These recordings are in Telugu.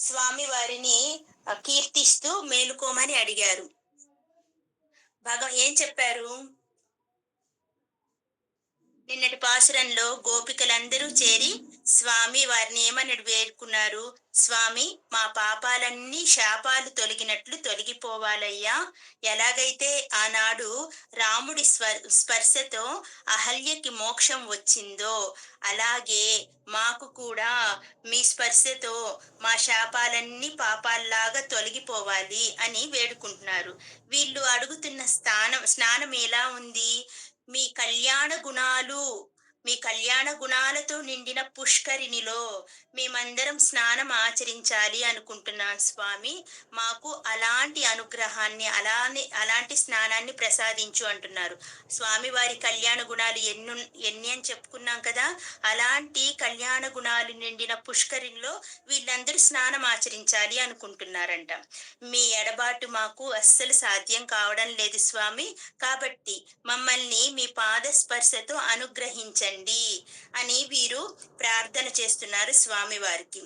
స్వామి వారిని కీర్తిస్తూ మేలుకోమని అడిగారు. ఏం చెప్పారు? నిన్నటి పాసురంలో గోపికలందరూ చేరి స్వామి వారిని ఏమని వేడుకున్నారు? స్వామి, మా పాపాలన్నీ శాపాలు తొలగినట్లు తొలగిపోవాలయ్యా. ఎలాగైతే ఆనాడు రాముడి స్పర్శతో అహల్యకి మోక్షం వచ్చిందో, అలాగే మాకు కూడా మీ స్పర్శతో మా శాపాలన్నీ పాపాల్లాగా తొలగిపోవాలి అని వేడుకుంటున్నారు. వీళ్ళు అడుగుతున్న స్నానం ఎలా ఉంది? మీ కళ్యాణ గుణాలు మీ కళ్యాణ గుణాలతో నిండిన పుష్కరిణిలో మేమందరం స్నానం ఆచరించాలి అనుకుంటున్నాం స్వామి. మాకు అలాంటి అనుగ్రహాన్ని, అలాంటి స్నానాన్ని ప్రసాదించు అంటున్నారు. స్వామివారి కళ్యాణ గుణాలు ఎన్ని అని చెప్పుకున్నాం కదా! అలాంటి కళ్యాణ గుణాలు నిండిన పుష్కరిణిలో వీళ్ళందరూ స్నానం ఆచరించాలి అనుకుంటున్నారంట. మీ ఎడబాటు మాకు అస్సలు సాధ్యం కావడం లేదు స్వామి. కాబట్టి మమ్మల్ని మీ పాద స్పర్శతో అనుగ్రహించండి అని వీరు ప్రార్థన చేస్తున్నారు స్వామివారికి.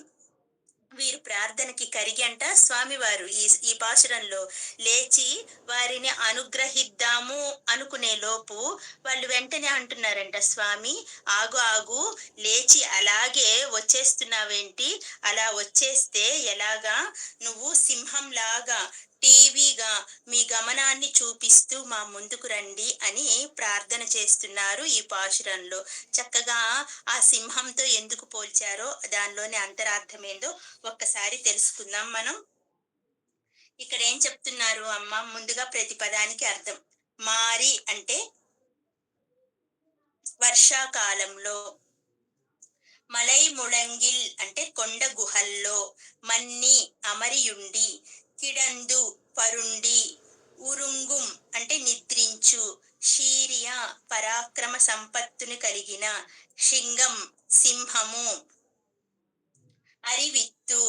వీరు ప్రార్థనకి కరిగంట స్వామివారు ఈ పాశురంలో లేచి వారిని అనుగ్రహిద్దాము అనుకునే లోపు వాళ్ళు వెంటనే అంటున్నారంట, స్వామి ఆగు ఆగు, లేచి అలాగే వచ్చేస్తున్నావేంటి? అలా వచ్చేస్తే ఎలాగా? నువ్వు సింహంలాగా టీవీగా మీ గమనాన్ని చూపిస్తూ మా ముందుకు రండి అని ప్రార్థన చేస్తున్నారు ఈ పాశురంలో. చక్కగా ఆ సింహంతో ఎందుకు పోల్చారో, దానిలోని అంతరార్థం ఏందో ఒక్కసారి తెలుసుకుందాం మనం. ఇక్కడ ఏం చెప్తున్నారు అమ్మ? ముందుగా ప్రతి పదానికి అర్థం. మారి అంటే వర్షాకాలంలో, మలై ముళంగిల్ అంటే కొండ గుహల్లో, మన్ని అమరియుండి, కిడందు పరుండి, ఉరుంగుం అంటే నిద్రించు, శీరియ పరాక్రమ సంపత్తుని కలిగిన, శింగం సింహము, అరివిత్తు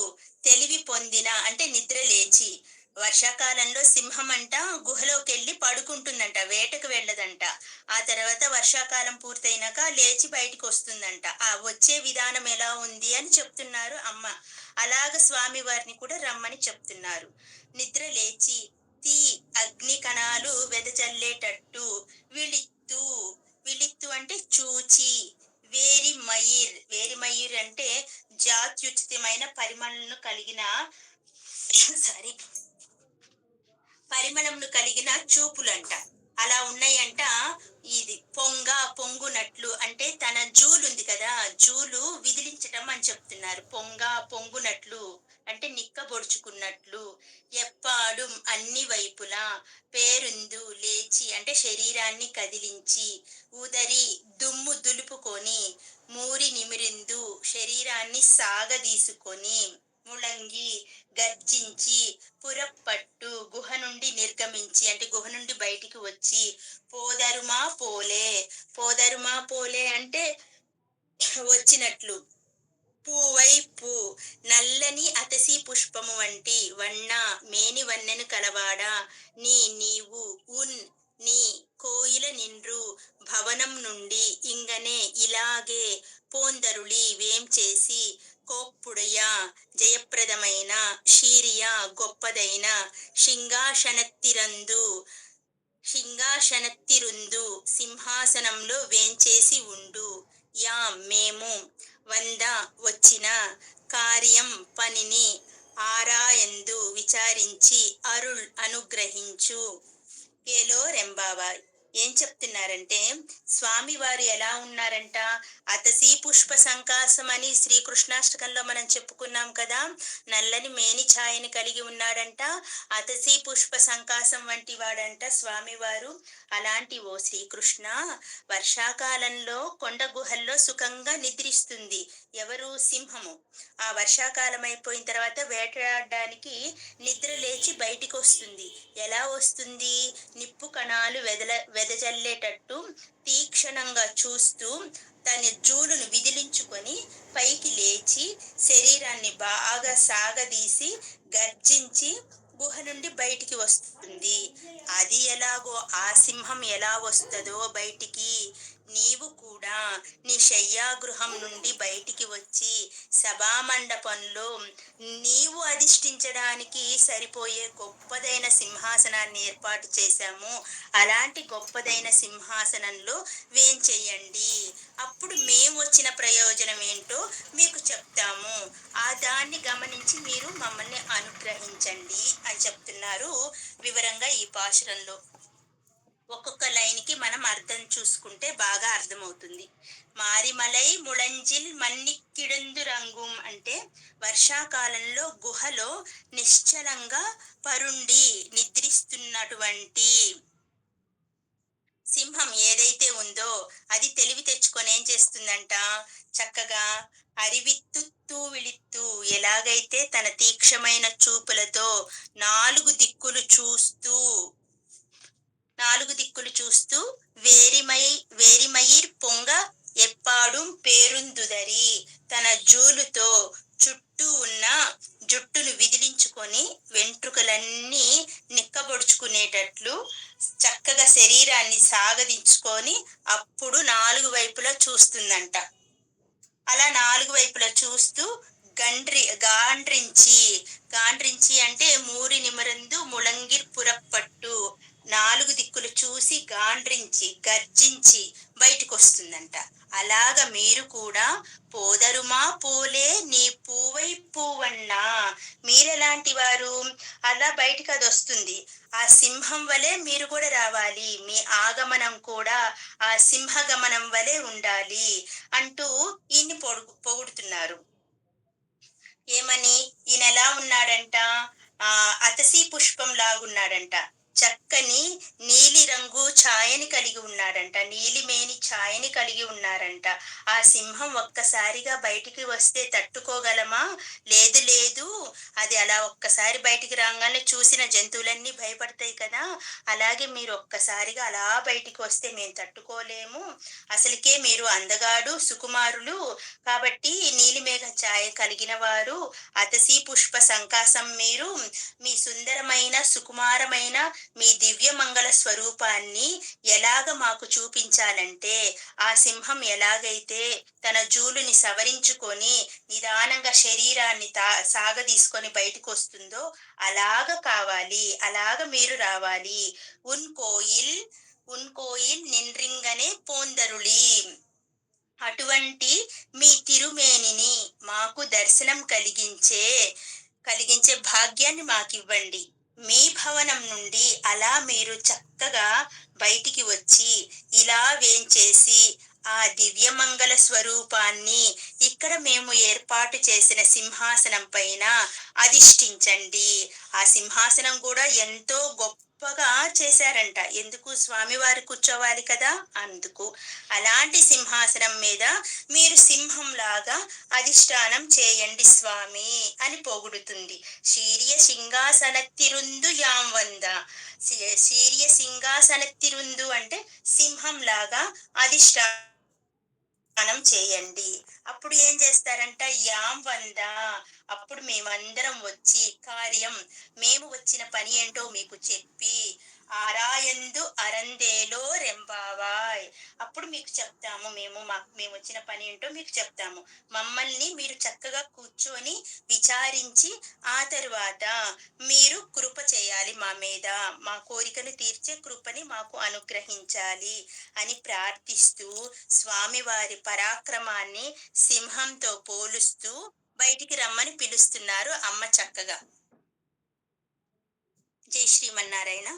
తెలివి పొందిన అంటే నిద్ర లేచి. వర్షాకాలంలో సింహం అంట గుహలోకి వెళ్ళి పడుకుంటుందంట, వేటకు వెళ్ళదంట. ఆ తర్వాత వర్షాకాలం పూర్తయినాక లేచి బయటికి వస్తుందంట. ఆ వచ్చే విధానం ఎలా ఉంది అని చెప్తున్నారు అమ్మ. అలాగ స్వామి వారిని కూడా రమ్మని చెప్తున్నారు. నిద్ర లేచి, తీ అగ్ని కణాలు వెదజల్లేటట్టు, విళిత్తు విళిత్తు అంటే చూచి, వేరి మయిర్ అంటే జాత్యుచితమైన పరిమళను కలిగిన సారీ పరిమళంను కలిగిన చూపులంట. అలా ఉన్నాయంట. ఇది పొంగునట్లు అంటే తన జూలు ఉంది కదా, జూలు విదిలించటం అని చెప్తున్నారు. పొంగునట్లు అంటే నిక్కబొడుచుకున్నట్లు. ఎప్పాడు అన్ని వైపులా, పేరుందు లేచి అంటే శరీరాన్ని కదిలించి, ఉదరి దుమ్ము దులుపుకొని, మూరి నిమిరిందు శరీరాన్ని సాగదీసుకొని, ముళంగి గర్జించి, పురప్పట్టు గుహ నుండి నిర్గమించి అంటే గుహ నుండి బయటికి వచ్చి, పోదరుమా పోలే అంటే వచ్చినట్లు, పూవైపు నల్లని అతసి పుష్పము వంటి, వన్న మేని వన్నెను కలవాడా, నీవు ఉన్ నీ కోయిల నిండ్రు భవనం నుండి, ఇంగనే ఇలాగే పోందరుళి వేం చేసి, కోప్పుడయ జయప్రదమైన, శీరియ గొప్పదైన, సింహాసనత్తిరుందు సింహాసనంలో వేంచేసి ఉండు, యా మేము వంద వచ్చిన, కార్యం పనిని, ఆరాయందు విచారించి, అరుళ్ అనుగ్రహించు. ఏలో రెంబావాయ్. ఏం చెప్తున్నారంటే స్వామి వారు ఎలా ఉన్నారంట? అతసీ పుష్ప సంకాసం అని శ్రీకృష్ణాష్టకంలో మనం చెప్పుకున్నాం కదా. నల్లని మేని ఛాయని కలిగి ఉన్నాడంట. అతసీ పుష్ప సంకాసం వంటి వాడంట స్వామివారు. అలాంటి ఓ శ్రీకృష్ణ, వర్షాకాలంలో కొండ గుహల్లో సుఖంగా నిద్రిస్తుంది ఎవరు? సింహము. ఆ వర్షాకాలం అయిపోయిన తర్వాత వేటాడడానికి నిద్ర లేచి బయటికి వస్తుంది. ఎలా వస్తుంది? నిప్పు కణాలు వెదజల్లేటట్టు తీక్షణంగా చూస్తూ తన జూలును విదిలించుకొని పైకి లేచి శరీరాన్ని బాగా సాగదీసి గర్జించి గుహ నుండి బయటికి వస్తుంది. అది ఎలాగో, ఆ సింహం ఎలా వస్తుందో బయటికి, నీవు కూడా నీ శయ్యాగృహం నుండి బయటికి వచ్చి సభామండపంలో నీవు అధిష్ఠించడానికి సరిపోయే గొప్పదైన సింహాసనాన్ని ఏర్పాటు చేశాము. అలాంటి గొప్పదైన సింహాసనంలో వేంచేయండి. అప్పుడు మేము వచ్చిన ప్రయోజనం ఏంటో మీకు చెప్తాము. ఆ దాన్ని గమనించి మీరు మమ్మల్ని అనుగ్రహించండి అని చెప్తున్నారు వివరంగా ఈ పాశురంలో. ఒక్కొక్క లైన్‌కి మనం అర్థం చూసుకుంటే బాగా అర్థమవుతుంది. మారిమలై ముళంజిల్ మన్నిక్కిడుందు రంగుం అంటే వర్షాకాలంలో గుహలో నిశ్చలంగా పరుండి నిద్రిస్తున్నటువంటి సింహం ఏదైతే ఉందో అది తెలివి తెచ్చుకొని ఏం చేస్తుందంట, చక్కగా అరివిత్తు విళిత్తు ఎలాగైతే తన తీక్షమైన చూపులతో నాలుగు దిక్కులు చూస్తూ నాలుగు దిక్కులు చూస్తూ వేరిమై వేరిమయిర్ పొంగ ఎప్పాడుం పేరుందుదరి తన జూలుతో చుట్టూ ఉన్న జుట్టును విదిలించుకొని వెంట్రుకలన్నీ నిక్కబొడుచుకునేటట్లు చక్కగా శరీరాన్ని సాగదించుకొని అప్పుడు నాలుగు వైపులా చూస్తుందంట. అలా నాలుగు వైపులా చూస్తూ గాండ్రించి గాండ్రించి అంటే మూరి నిమరందు ముళంగిర్ పురప్పట్టు నాలుగు దిక్కులు చూసి గాండ్రించి గర్జించి బయటకు వస్తుందంట. అలాగ మీరు కూడా పోదరుమా పోలే నీ పూవై పూవన్నా మీరెలాంటి వారు, అలా బయటికి అది వస్తుంది. ఆ సింహం వలె మీరు కూడా రావాలి, మీ ఆగమనం కూడా ఆ సింహగమనం వలె ఉండాలి అంటూ ఈయన్ని పొగుడుతున్నారు. ఏమని, ఈయన ఎలా ఉన్నాడంట, అతసీ పుష్పం లాగున్నాడంట. చక్కని నీలి రంగు ఛాయని కలిగి ఉన్నాడంట, నీలిమేని ఛాయని కలిగి ఉన్నారంట. ఆ సింహం ఒక్కసారిగా బయటికి వస్తే తట్టుకోగలమా? లేదు లేదు, అది అలా ఒక్కసారి బయటికి రాగానే చూసిన జంతువులన్నీ భయపడతాయి కదా, అలాగే మీరు ఒక్కసారిగా అలా బయటికి వస్తే మేము తట్టుకోలేము. అసలుకే మీరు అందగాడు సుకుమారులు కాబట్టి నీలిమేఘ ఛాయ కలిగిన వారు, అతసీ పుష్ప సంకాసం మీరు, మీ సుందరమైన సుకుమారమైన మీ దివ్య మంగళ స్వరూపాన్ని ఎలాగ మాకు చూపించాలంటే, ఆ సింహం ఎలాగైతే తన జూలుని సవరించుకొని నిదానంగా శరీరాన్ని సాగదీసుకొని బయటకు వస్తుందో అలాగ కావాలి, అలాగ మీరు రావాలి. ఉన్ కోయిల్ నిన్రింగనే పోందరుళి అటువంటి మీ తిరుమేనిని మాకు దర్శనం కలిగించే భాగ్యాన్ని మాకివ్వండి. మీ భవనం నుండి అలా మీరు చక్కగా బయటికి వచ్చి ఇలా వేంచేసి ఆ దివ్యమంగళ స్వరూపాన్ని ఇక్కడ మేము ఏర్పాటు చేసిన సింహాసనం పైన అధిష్ఠించండి. ఆ సింహాసనం కూడా ఎంతో గొప్పగా చేశారంట. ఎందుకు, స్వామివారు కూర్చోవాలి కదా అందుకు. అలాంటి సింహాసనం మీద మీరు సింహంలాగా అధిష్టానం చేయండి స్వామి అని పొగుడుతుంది. శీర్య సింహాసనత్తిరుందు యాం వంద. శీర్య సింహాసనత్తిరుందు అంటే సింహంలాగా అధిష్టానం చేయండి. అప్పుడు ఏం చేస్తారంట, యాం వంద, అప్పుడు మేమందరం వచ్చి మేము వచ్చిన పని ఏంటో మీకు చెప్పి ఆరాయందు అరందేలో రెంబావాయ్ అప్పుడు మీకు చెప్తాము. మేము వచ్చిన పని ఏంటో మీకు చెప్తాము. మమ్మల్ని మీరు చక్కగా కూర్చొని విచారించి ఆ తరువాత మీరు కృప చేయాలి మా మీద, మా కోరికను తీర్చే కృపని మాకు అనుగ్రహించాలి అని ప్రార్థిస్తూ స్వామివారి పరాక్రమాన్ని సింహంతో పోలుస్తూ బయటికి రమ్మని పిలుస్తున్నారు అమ్మ చక్కగా. జై శ్రీమన్నారాయణ.